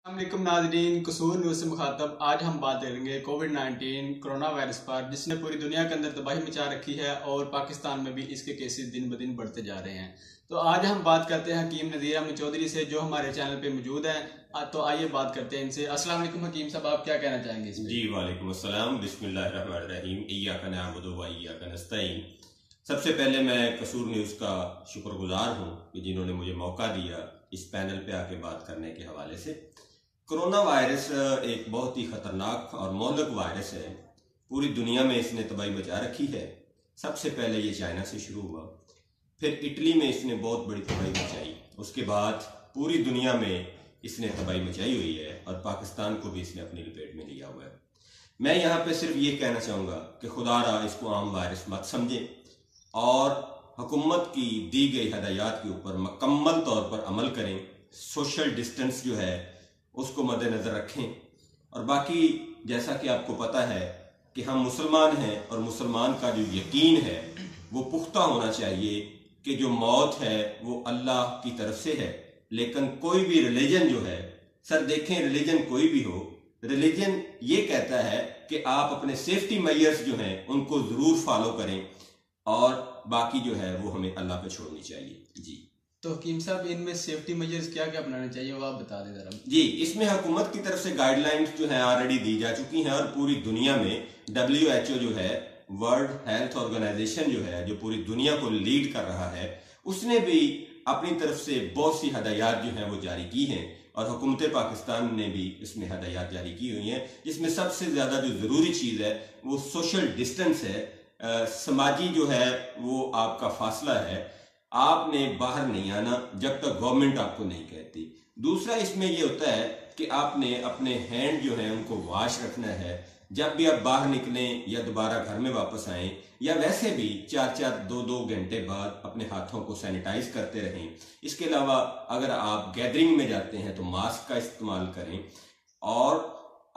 अस्सलामुअलैकुम नाज़रीन, कसूर न्यूज़ से मुखातब। आज हम बात करेंगे कोविड-19 कोरोना वायरस पर, जिसने पूरी दुनिया के अंदर तबाही मचा रखी है और पाकिस्तान में भी इसके केसेस दिन ब दिन बढ़ते जा रहे हैं। तो आज हम बात करते हैं हकीम नज़ीर अहमद चौधरी से, जो हमारे चैनल पे मौजूद हैं। तो आइए बात करते हैं इनसे। अस्सलाम वालेकुम हकीम साहब, आप क्या कहना चाहेंगे इसमें? जी वालेकुम अस्सलाम, बिस्मिल्लाहिर्रहमानिर्रहीम, इय्याका नअबुदु व इय्याका नस्तईन। सबसे पहले मैं कसूर न्यूज़ का शुक्रगुजार हूँ कि जिन्होंने मुझे मौका दिया इस पैनल पे आके बात करने के हवाले से। कोरोना वायरस एक बहुत ही खतरनाक और मोहलक वायरस है। पूरी दुनिया में इसने तबाही मचा रखी है। सबसे पहले ये चाइना से शुरू हुआ, फिर इटली में इसने बहुत बड़ी तबाही मचाई, उसके बाद पूरी दुनिया में इसने तबाही मचाई हुई है और पाकिस्तान को भी इसने अपनी लपेट में लिया हुआ है। मैं यहाँ पे सिर्फ ये कहना चाहूँगा कि खुदारा इसको आम वायरस मत समझें और हुकूमत की दी गई हदायत के ऊपर मुकम्मल तौर पर अमल करें। सोशल डिस्टेंस जो है उसको मद्देनजर रखें। और बाकी जैसा कि आपको पता है कि हम मुसलमान हैं और मुसलमान का जो यकीन है वो पुख्ता होना चाहिए कि जो मौत है वो अल्लाह की तरफ से है। लेकिन कोई भी रिलीजन जो है, सर देखें रिलीजन कोई भी हो, रिलीजन ये कहता है कि आप अपने सेफ्टी मेजर्स जो हैं उनको जरूर फॉलो करें और बाकी जो है वो हमें अल्लाह पे छोड़नी चाहिए। जी तो हकीम साहब, इनमें सेफ्टी मेजर्स क्या क्या अपनाने चाहिए वो आप बता दें जरा। जी, इसमें हुकूमत की तरफ से गाइडलाइंस जो है ऑलरेडी दी जा चुकी हैं और पूरी दुनिया में WHO जो है, वर्ल्ड हेल्थ ऑर्गेनाइजेशन जो है, जो पूरी दुनिया को लीड कर रहा है, उसने भी अपनी तरफ से बहुत सी हदायत जो है वो जारी की हैं और हुकूमत पाकिस्तान ने भी इसमें हदायत जारी की हुई हैं, जिसमें सबसे ज्यादा जो जरूरी चीज है वो सोशल डिस्टेंस है। समाजी जो है वो आपका फासला है, आपने बाहर नहीं आना जब तक गवर्नमेंट आपको नहीं कहती। दूसरा इसमें यह होता है कि आपने अपने हैंड जो है उनको वॉश रखना है जब भी आप बाहर निकलें या दोबारा घर में वापस आएं, या वैसे भी 4-4 2-2 घंटे बाद अपने हाथों को सैनिटाइज करते रहें। इसके अलावा अगर आप गैदरिंग में जाते हैं तो मास्क का इस्तेमाल करें और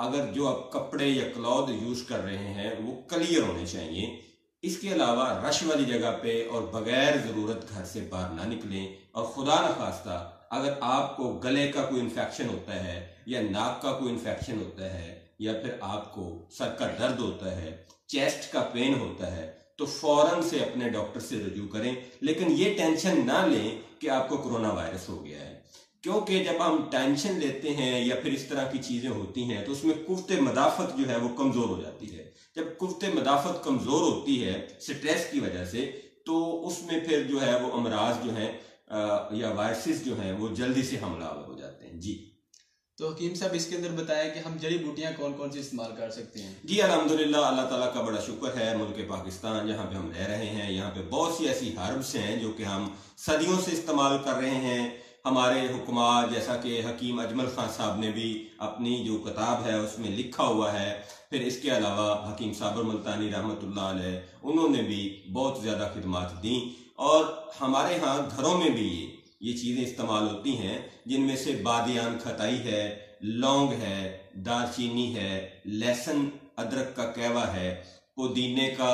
अगर जो आप कपड़े या क्लॉथ यूज कर रहे हैं वो क्लियर होने चाहिए। इसके अलावा रश वाली जगह पे और बगैर जरूरत घर से बाहर ना निकलें। और खुदा न खास्ता अगर आपको गले का कोई इन्फेक्शन होता है या नाक का कोई इन्फेक्शन होता है या फिर आपको सर का दर्द होता है, चेस्ट का पेन होता है, तो फौरन से अपने डॉक्टर से रजू करें। लेकिन ये टेंशन ना लें कि आपको कोरोना वायरस हो गया है, क्योंकि जब हम टेंशन लेते हैं या फिर इस तरह की चीजें होती हैं तो उसमें कुव्वत मदाफत जो है वो कमजोर हो जाती है। जब कुव्वत मदाफत कमजोर होती है स्ट्रेस की वजह से, तो उसमें फिर जो है वो अमराज जो है या वायरसेस जो हैं वो जल्दी से हमलावर हो जाते हैं। जी तो हकीम साहब, इसके अंदर बताया कि हम जड़ी बूटियां कौन कौन सी इस्तेमाल कर सकते हैं। जी अल्हम्दुलिल्लाह, अल्लाह ताला का बड़ा शुक्र है। मुल्क पाकिस्तान जहाँ पे हम रह रहे हैं, यहाँ पे बहुत सी ऐसी हर्ब्स हैं जो कि हम सदियों से इस्तेमाल कर रहे हैं। हमारे हुक्मा जैसा कि हकीम अजमल खान साहब ने भी अपनी जो किताब है उसमें लिखा हुआ है, फिर इसके अलावा हकीम साबर मुल्तानी रहमतुल्लाह अलैह उन्होंने भी बहुत ज़्यादा खिदमात दी और हमारे यहाँ घरों में भी ये चीज़ें इस्तेमाल होती हैं, जिनमें से बादियान खताई है, लौंग है, दालचीनी है, लहसुन अदरक का कहवा है, पुदीने का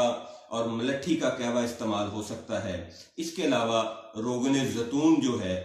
और मलट्ठी का कहवा इस्तेमाल हो सकता है। इसके अलावा रोगन ज़ैतून जो है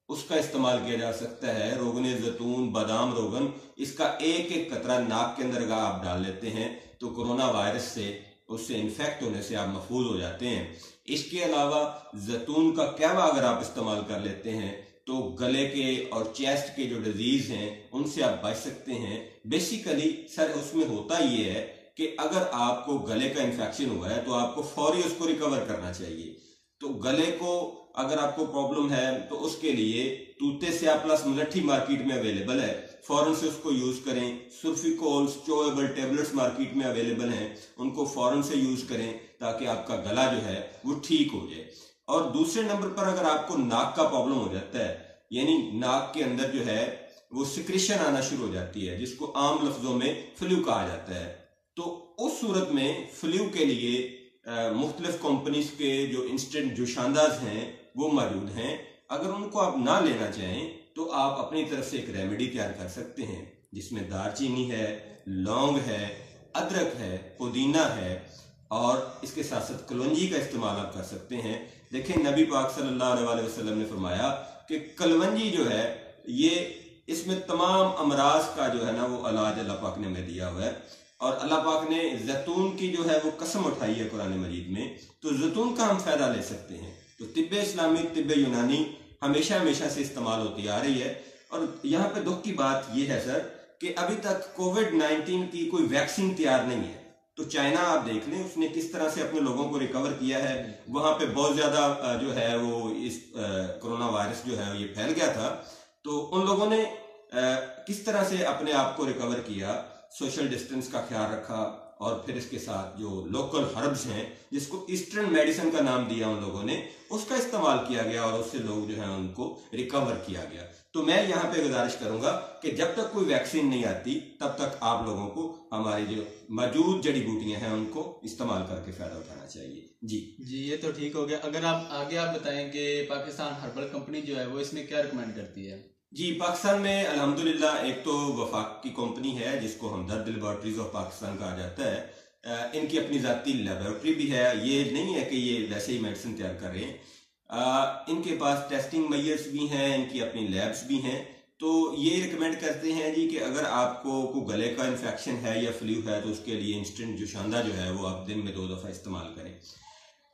उसका इस्तेमाल किया जा सकता है। रोगन ज़ैतून, बादाम रोगन, इसका एक एक कतरा नाक के अंदर अगर आप डाल लेते हैं तो कोरोना वायरस से, उससे इन्फेक्ट होने से आप महफूज हो जाते हैं। इसके अलावा जैतून का कहवा अगर आप इस्तेमाल कर लेते हैं तो गले के और चेस्ट के जो डिजीज हैं उनसे आप बच सकते हैं। बेसिकली सर उसमें होता ये है कि अगर आपको गले का इन्फेक्शन हुआ है तो आपको फौरी उसको रिकवर करना चाहिए। तो गले को अगर आपको प्रॉब्लम है तो उसके लिए तूते से प्लस मलट्ठी मार्केट में अवेलेबल है, फौरन से उसको यूज करें। सुल्फिकोल चोएबल टेबलेट्स मार्केट में अवेलेबल हैं, उनको फौरन से यूज करें ताकि आपका गला जो है वो ठीक हो जाए। और दूसरे नंबर पर अगर आपको नाक का प्रॉब्लम हो जाता है, यानी नाक के अंदर जो है वो सिक्रेशन आना शुरू हो जाती है, जिसको आम लफ्जों में फ्लू कहा जाता है, तो उस सूरत में फ्लू के लिए मुख्तलिफ कंपनीज के जो इंस्टेंट जोशांदाज हैं वो मौजूद हैं। अगर उनको आप ना लेना चाहें तो आप अपनी तरफ से एक रेमेडी तैयार कर सकते हैं, जिसमें दालचीनी है, लौंग है, अदरक है, पुदीना है और इसके साथ साथ कलवंजी का इस्तेमाल आप कर सकते हैं। देखें नबी पाक सल्लल्लाहु अलैहि वसल्लम ने फरमाया कि कलवंजी जो है ये इसमें तमाम अमराज का जो है ना वो इलाज अल्लाह पाक ने हमें दिया हुआ है। और अल्लाह पाक ने जैतून की जो है वो कसम उठाई है कुरान मजीद में, तो जैतून का हम फायदा ले सकते हैं। तो तिब्ब इस्लामी, तिब्ब यूनानी हमेशा हमेशा से इस्तेमाल होती आ रही है। और यहाँ पे दुख की बात यह है सर कि अभी तक कोविड-19 की कोई वैक्सीन तैयार नहीं है। तो चाइना आप देख लें, उसने किस तरह से अपने लोगों को रिकवर किया है। वहां पे बहुत ज्यादा जो है वो इस कोरोना वायरस जो है ये फैल गया था। तो उन लोगों ने किस तरह से अपने आप को रिकवर किया, सोशल डिस्टेंस का ख्याल रखा, और फिर इसके साथ जो लोकल हर्ब्स हैं जिसको ईस्टर्न मेडिसिन का नाम दिया उन लोगों ने, उसका इस्तेमाल किया गया और उससे लोग जो है उनको रिकवर किया गया। तो मैं यहाँ पे गुजारिश करूंगा कि जब तक कोई वैक्सीन नहीं आती तब तक आप लोगों को हमारी जो मौजूद जड़ी बूटियां हैं उनको इस्तेमाल करके फायदा उठाना चाहिए। जी, ये तो ठीक हो गया। अगर आप आगे आप बताएं कि पाकिस्तान हर्बल कंपनी जो है वो इसमें क्या रिकमेंड करती है? जी, पाकिस्तान में अल्हम्दुलिल्लाह एक तो वफाक की कंपनी है जिसको हमदर्द लेबोरेटरीज ऑफ पाकिस्तान कहा जाता है। इनकी अपनी जाती लेबोरेटरी भी है, ये नहीं है कि ये वैसे ही मेडिसिन तैयार कर रहे हैं। इनके पास टेस्टिंग मैयर्स भी हैं, इनकी अपनी लैब्स भी हैं। तो ये रिकमेंड करते हैं जी कि अगर आपको कोई गले का इन्फेक्शन है या फ्लू है तो उसके लिए इंस्टेंट जोशांदा जो है वो आप दिन में 2 दफा इस्तेमाल करें।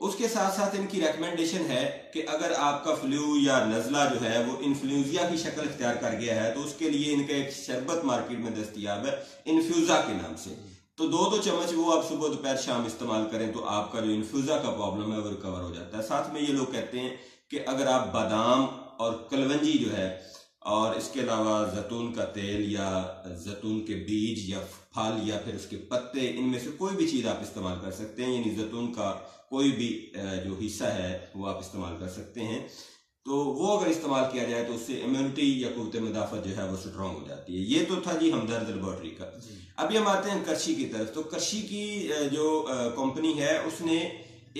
उसके साथ साथ इनकी रिकमेंडेशन है कि अगर आपका फ्लू या नज़ला जो है वो इन्फ्लुएंजा की शक्ल इख्तियार कर गया है तो उसके लिए इनका एक शरबत मार्केट में दस्तयाब है इन्फ्यूजा के नाम से। तो 2-2 चम्मच वो आप सुबह दोपहर शाम इस्तेमाल करें तो आपका जो इन्फ्यूजा का प्रॉब्लम है वो रिकवर हो जाता है। साथ में ये लोग कहते हैं कि अगर आप बादाम और कलवंजी जो है और इसके अलावा जैतून का तेल या जैतून के बीज या फल या फिर उसके पत्ते, इनमें से कोई भी चीज आप इस्तेमाल कर सकते हैं, यानी जैतून का कोई भी जो हिस्सा है वो आप इस्तेमाल कर सकते हैं। तो वो अगर इस्तेमाल किया जाए तो उससे इम्यूनिटी या कुव्वत मुदाफ़त जो है वो स्ट्रॉन्ग हो जाती है। ये तो था जी हमदर्द लेबोरेटरी का। अभी हम आते हैं करशी की तरफ। तो करशी की जो कंपनी है उसने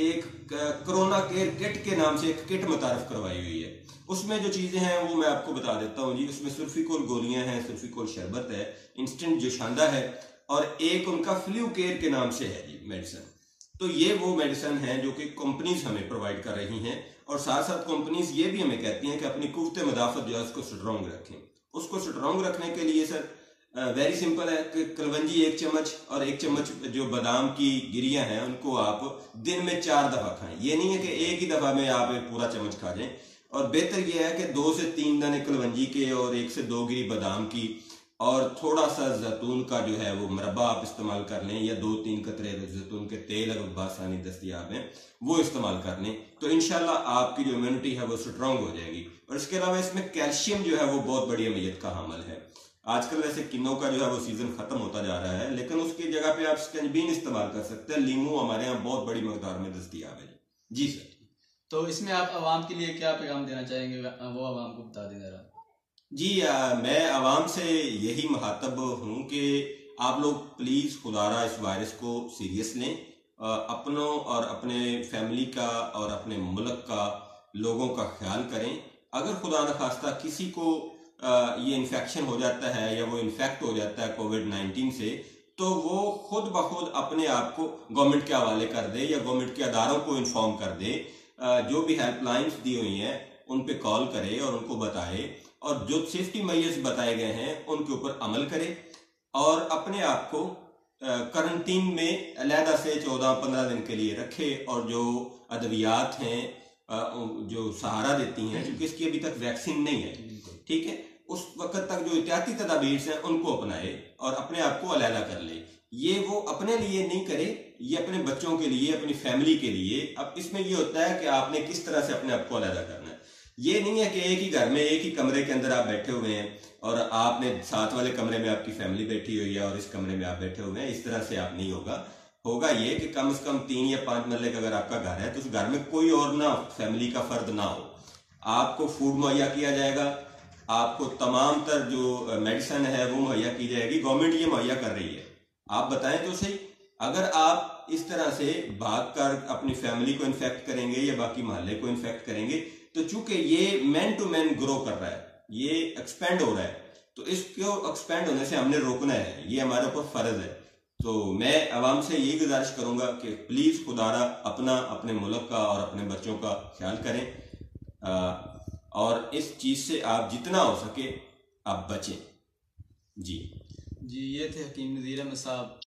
एक कोरोना केयर किट के नाम से एक किट मुतारफ करवाई हुई है। उसमें जो चीजें हैं वो मैं आपको बता देता हूँ जी। उसमें सुल्फिकोल गोलियां हैं, सुल्फिकोल शरबत है, इंस्टेंट जोशांदा है और एक उनका फ्लू केयर के नाम से है जी मेडिसिन। तो ये वो मेडिसिन है जो कि कंपनीज हमें प्रोवाइड कर रही हैं और साथ साथ कंपनीज ये भी हमें कहती हैं कि अपनी कुव्वत मुदाफ़त जो है उसको स्ट्रॉन्ग रखें। उसको स्ट्रॉन्ग रखने के लिए सर वेरी सिंपल है कि कलवंजी 1 चम्मच और 1 चम्मच जो बादाम की गिरियां हैं उनको आप दिन में 4 दफा खाएं। ये नहीं है कि एक ही दफा में आप एक पूरा चम्मच खा जाएं। और बेहतर यह है कि 2 से 3 दाने कलवंजी के और 1 से 2 गिरी बादाम की और थोड़ा सा जैतून का जो है वो मरबा आप इस्तेमाल कर लें या 2-3 कतरे जैतून के तेल अगर बासानी दस्तयाब हैं वो इस्तेमाल कर लें तो इंशाल्लाह आपकी जो इम्यूनिटी है वो स्ट्रांग हो जाएगी। और इसके अलावा इसमें कैल्शियम जो है वो बहुत बड़ी अहमियत का हामिल है। आजकल वैसे किन्नों का जो है वो सीजन खत्म होता जा रहा है, लेकिन उसकी जगह पे आप स्कंजबीन इस्तेमाल कर सकते हैं। लीमू हमारे यहाँ बहुत बड़ी मकदार में दस्तयाब है जी सर। तो इसमें आप आवाम के लिए क्या पैगाम देना चाहेंगे, वो आवाम को बता दें जरा। जी मैं आवाम से यही मुखातब हूँ कि आप लोग प्लीज खुदारा इस वायरस को सीरियस लें, अपनों और अपने फैमिली का और अपने मुल्क का लोगों का ख्याल करें। अगर खुदा न खास्ता किसी को ये इन्फेक्शन हो जाता है या वो इन्फेक्ट हो जाता है कोविड-19 से तो वो खुद ब खुद अपने आप को गवर्नमेंट के हवाले कर दे या गवर्नमेंट के अदारों को इन्फॉर्म कर दे। जो भी हेल्पलाइंस दी हुई हैं उन पे कॉल करे और उनको बताए और जो सेफ्टी मेजर्स बताए गए हैं उनके ऊपर अमल करे और अपने आप को क्वारंटीन में अलहदा से 14-15 दिन के लिए रखे। और जो अद्वियात हैं जो सहारा देती हैं, क्योंकि इसकी अभी तक वैक्सीन नहीं है, ठीक है, उस वक्त तक जो एहतियाती तदाबीर हैं उनको अपनाए और अपने आप को अलहदा कर ले। ये वो अपने लिए नहीं करे, ये अपने बच्चों के लिए, अपनी फैमिली के लिए। अब इसमें ये होता है कि आपने किस तरह से अपने आप को अलहदा करना है। ये नहीं है कि एक ही घर में एक ही कमरे के अंदर आप बैठे हुए हैं और आपने साथ वाले कमरे में आपकी फैमिली बैठी हुई है और इस कमरे में आप बैठे हुए हैं। इस तरह से आप नहीं होगा। होगा ये कि कम से कम 3 या 5 मरले का अगर आपका घर है तो उस घर में कोई और ना फैमिली का फर्द ना हो। आपको फूड मुहैया किया जाएगा, आपको तमाम तर जो मेडिसिन है वो मुहैया की जाएगी। गवर्नमेंट ये मुहैया कर रही है, आप बताएं तो सही। अगर आप इस तरह से भागकर अपनी फैमिली को इन्फेक्ट करेंगे या बाकी मोहल्ले को इन्फेक्ट करेंगे तो चूंकि ये मैन टू मैन ग्रो कर रहा है, ये एक्सपेंड हो रहा है, तो इसको एक्सपेंड होने से हमने रोकना है, ये हमारे ऊपर फर्ज है। तो मैं आवाम से यही गुजारिश करूंगा कि प्लीज खुदारा अपना, अपने मुल्क का और अपने बच्चों का ख्याल करें और इस चीज से आप जितना हो सके आप बचें। जी जी, ये थे हकीम नज़ीर अहमद साहब।